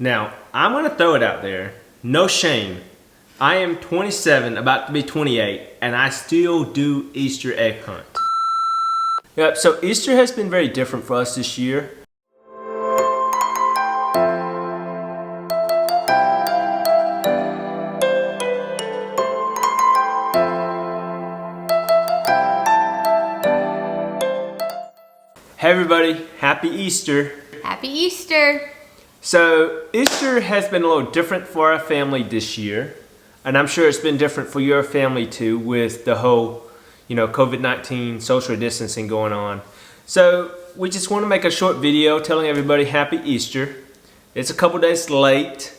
Now, I'm going to throw it out there. No shame. I am 27, about to be 28, and I still do Easter egg hunt. Yep, so Easter has been very different for us this year. Hey everybody, happy Easter. Happy Easter. So Easter has been a little different for our family this year, and I'm sure it's been different for your family too with the whole, COVID-19 social distancing going on. So we just want to make a short video telling everybody happy Easter. It's a couple days late,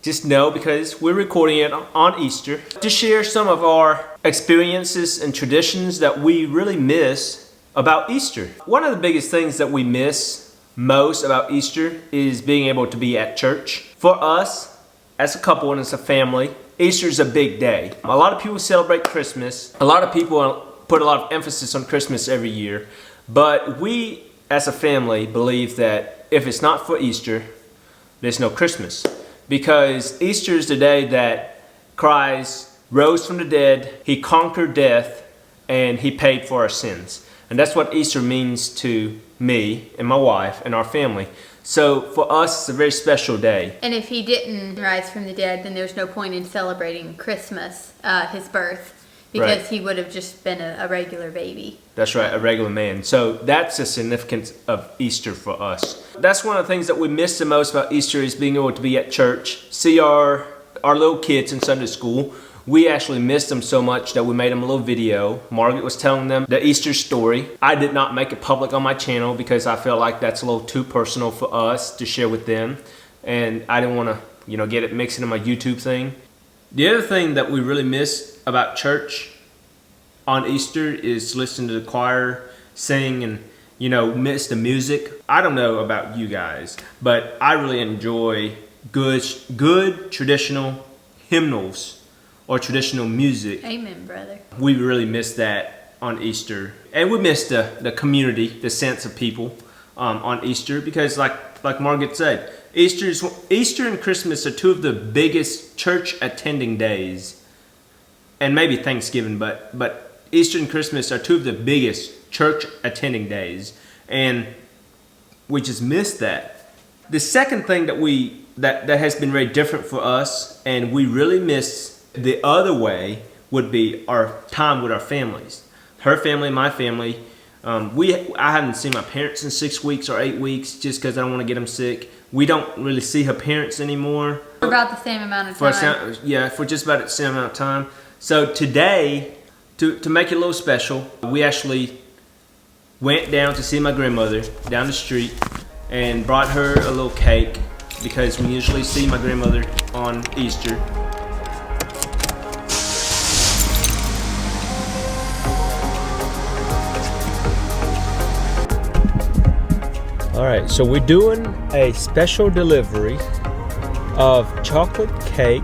just know, because we're recording it on Easter. To share some of our experiences and traditions that we really miss about Easter. One of the biggest things that we miss most about Easter is being able to be at church. For us, as a couple and as a family, Easter is a big day. A lot of people celebrate Christmas. A lot of people put a lot of emphasis on Christmas every year. But we, as a family, believe that if it's not for Easter, there's no Christmas. Because Easter is the day that Christ rose from the dead, He conquered death, and He paid for our sins. And that's what Easter means to me and my wife and our family. So for us, it's a very special day. And if He didn't rise from the dead, then there's no point in celebrating Christmas, His birth, because Right. He would have just been a regular baby. That's right, a regular man. So that's the significance of Easter for us. That's one of the things that we miss the most about Easter is being able to be at church, see our little kids in Sunday school. We actually missed them so much that we made them a little video. Margaret was telling them the Easter story. I did not make it public on my channel because I felt like that's a little too personal for us to share with them. And I didn't want to, get it mixed into my YouTube thing. The other thing that we really miss about church on Easter is listening to the choir sing and, miss the music. I don't know about you guys, but I really enjoy good traditional hymnals or traditional music. Amen, brother. We really miss that on Easter. And we miss the community, the sense of people on Easter because like Margaret said, Easter and Christmas are two of the biggest church attending days. And maybe Thanksgiving, but Easter and Christmas are two of the biggest church attending days. And we just miss that. The second thing that has been very different for us and we really miss the other way would be our time with our families. Her family, my family. I haven't seen my parents in 6 weeks or 8 weeks just because I don't want to get them sick. We don't really see her parents anymore. For about the same amount of time. For just about the same amount of time. So today, to make it a little special, we actually went down to see my grandmother down the street and brought her a little cake because we usually see my grandmother on Easter. Alright, so we're doing a special delivery of chocolate cake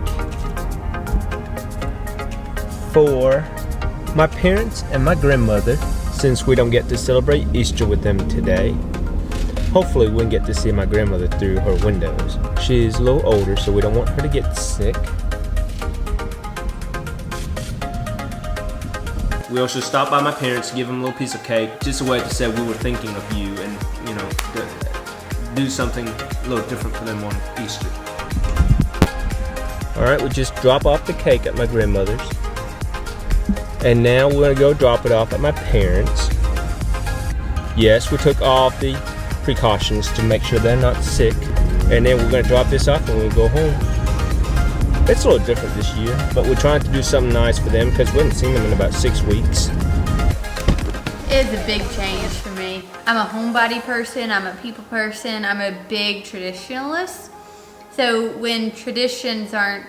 for my parents and my grandmother since we don't get to celebrate Easter with them today. Hopefully we can get to see my grandmother through her windows. She's a little older, so we don't want her to get sick. We also stopped by my parents to give them a little piece of cake, just a way to say we were thinking of you and, do something a little different for them on Easter. Alright, we just drop off the cake at my grandmother's. And now we're going to go drop it off at my parents'. Yes, we took all the precautions to make sure they're not sick. And then we're going to drop this off and we'll go home. It's a little different this year, but we're trying to do something nice for them because we haven't seen them in about 6 weeks. It's a big change for me. I'm a homebody person, I'm a people person, I'm a big traditionalist. So when traditions aren't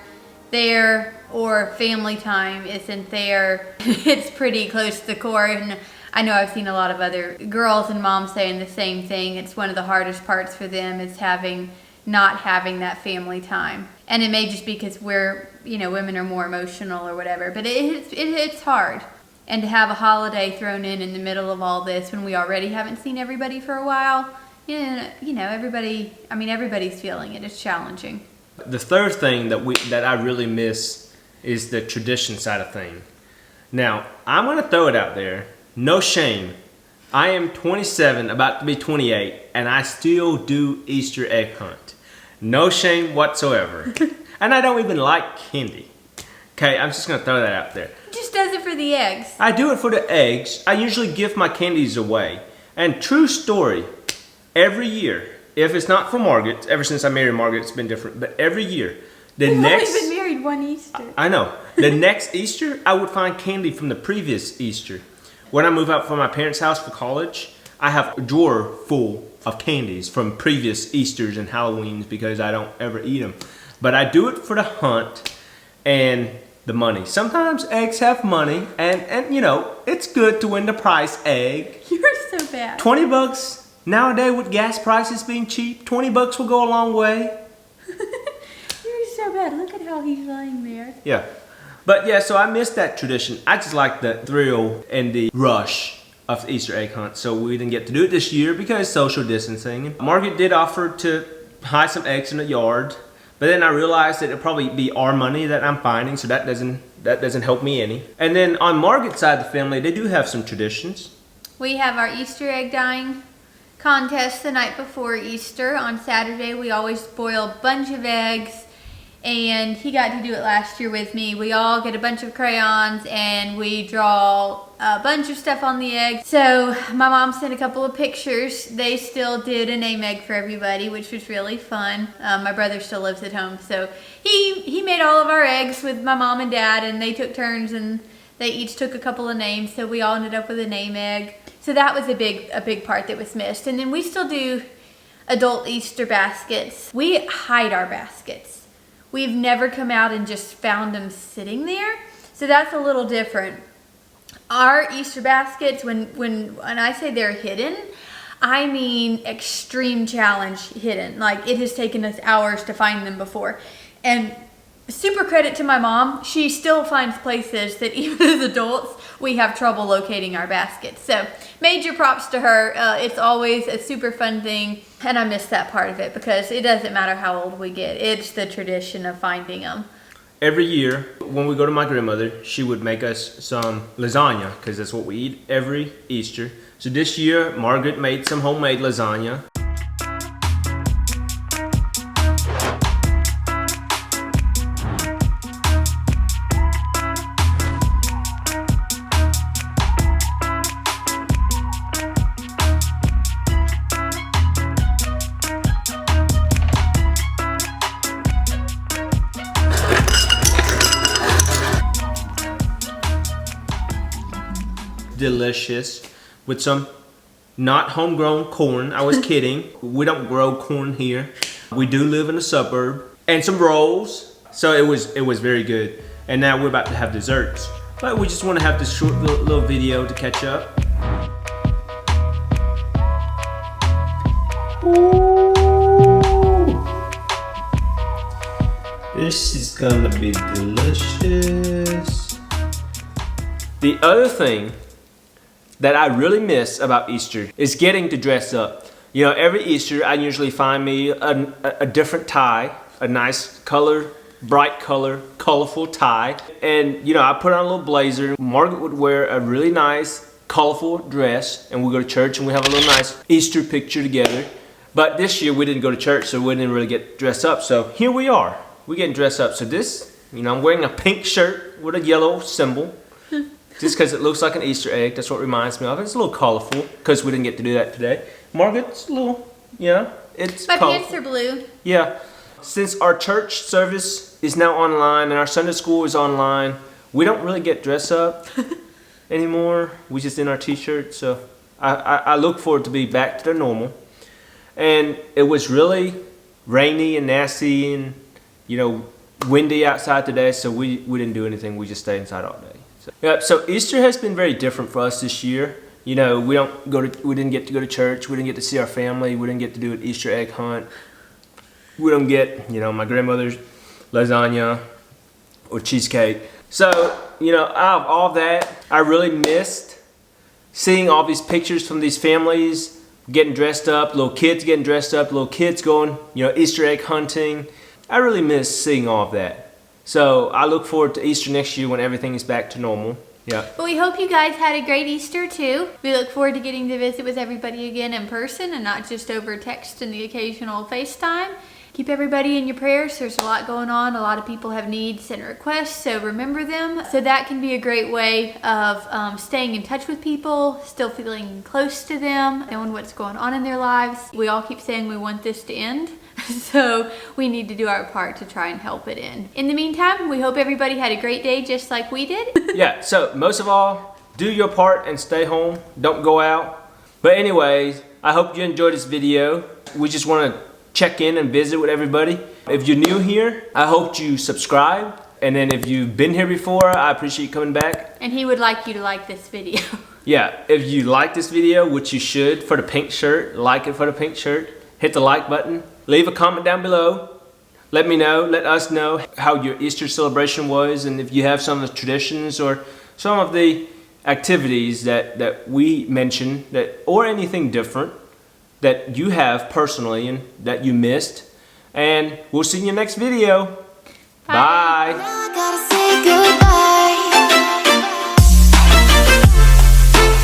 there or family time isn't there, it's pretty close to the core. And I know I've seen a lot of other girls and moms saying the same thing. It's one of the hardest parts for them is not having that family time. And it may just be because women are more emotional or whatever, but it's hard. And to have a holiday thrown in the middle of all this when we already haven't seen everybody for a while, everybody's feeling it. It's challenging. The third thing that I really miss is the tradition side of things. Now, I'm going to throw it out there. No shame. I am 27, about to be 28, and I still do Easter egg hunt. No shame whatsoever. And I don't even like candy. Okay, I'm just going to throw that out there. He just does it for the eggs. I do it for the eggs. I usually give my candies away. And true story, every year, if it's not for Margaret, ever since I married Margaret, it's been different, but every year, We've only been married one Easter. I know. The next Easter, I would find candy from the previous Easter. When I move out from my parents' house for college, I have a drawer full of candies from previous Easters and Halloweens because I don't ever eat them. But I do it for the hunt and the money. Sometimes eggs have money, and it's good to win the prize egg. You're so bad. $20 nowadays with gas prices being cheap. $20 will go a long way. So bad. Look at how he's lying there. Yeah. But yeah, so I missed that tradition. I just like the thrill and the rush of the Easter egg hunt. So we didn't get to do it this year because social distancing. Margaret did offer to hide some eggs in the yard, but then I realized that it'd probably be our money that I'm finding, so that doesn't help me any. And then on Margaret's side of the family, they do have some traditions. We have our Easter egg dyeing contest the night before Easter. On Saturday, we always boil a bunch of eggs. And he got to do it last year with me. We all get a bunch of crayons and we draw a bunch of stuff on the egg. So my mom sent a couple of pictures. They still did a name egg for everybody, which was really fun. My brother still lives at home, so he made all of our eggs with my mom and dad, and they took turns and they each took a couple of names. So we all ended up with a name egg. So that was a big part that was missed. And then we still do adult Easter baskets. We hide our baskets. We've never come out and just found them sitting there. So that's a little different. Our Easter baskets, when I say they're hidden, I mean extreme challenge hidden. Like, it has taken us hours to find them before. And super credit to my mom. She still finds places that even as adults, we have trouble locating our baskets. So major props to her. It's always a super fun thing. And I miss that part of it because it doesn't matter how old we get. It's the tradition of finding them. Every year, when we go to my grandmother, she would make us some lasagna because that's what we eat every Easter. So this year, Margaret made some homemade lasagna. Delicious with some not homegrown corn. I was kidding. We don't grow corn here. We do live in a suburb. And some rolls. So it was very good. And now we're about to have desserts. But we just want to have this short little video to catch up. Ooh. This is gonna be delicious. The other thing that I really miss about Easter is getting to dress up. You know, every Easter I usually find me a different tie, a nice color, bright color, colorful tie. And I put on a little blazer. Margaret would wear a really nice, colorful dress, and we go to church and we have a little nice Easter picture together. But this year we didn't go to church, so we didn't really get dressed up. So here we are, we're getting dressed up. So this, I'm wearing a pink shirt with a yellow symbol. Just because it looks like an Easter egg, that's what it reminds me of. It's a little colorful because we didn't get to do that today. Margaret's a little, it's My colorful. pants are blue. Yeah. Since our church service is now online and our Sunday school is online, we don't really get dressed up anymore. We just in our t-shirts. So I look forward to be back to the normal. And it was really rainy and nasty and, windy outside today. So we didn't do anything. We just stayed inside all day. So Easter has been very different for us this year. We didn't get to go to church. We didn't get to see our family. We didn't get to do an Easter egg hunt. We don't get, my grandmother's lasagna or cheesecake. So, out of all that, I really missed seeing all these pictures from these families getting dressed up, little kids getting dressed up, little kids going, Easter egg hunting. I really miss seeing all of that. So I look forward to Easter next year when everything is back to normal. Yeah. But we hope you guys had a great Easter too. We look forward to getting to visit with everybody again in person and not just over text and the occasional FaceTime. Keep everybody in your prayers. There's a lot going on. A lot of people have needs and requests, so remember them. So that can be a great way of staying in touch with people, still feeling close to them, knowing what's going on in their lives. We all keep saying we want this to end, so we need to do our part to try and help it end. In the meantime, we hope everybody had a great day just like we did. Yeah, so most of all, do your part and stay home. Don't go out. But anyways, I hope you enjoyed this video. We just want to check in and visit with everybody. If you're new here, I hope you subscribe. And then if you've been here before, I appreciate you coming back. And he would like you to like this video. Yeah, if you like this video, which you should, for the pink shirt, like it for the pink shirt, hit the like button. Leave a comment down below. Let me know, let us know how your Easter celebration was, and if you have some of the traditions or some of the activities that we mentioned, or anything different that you have personally and that you missed. And we'll see you in the next video. Bye.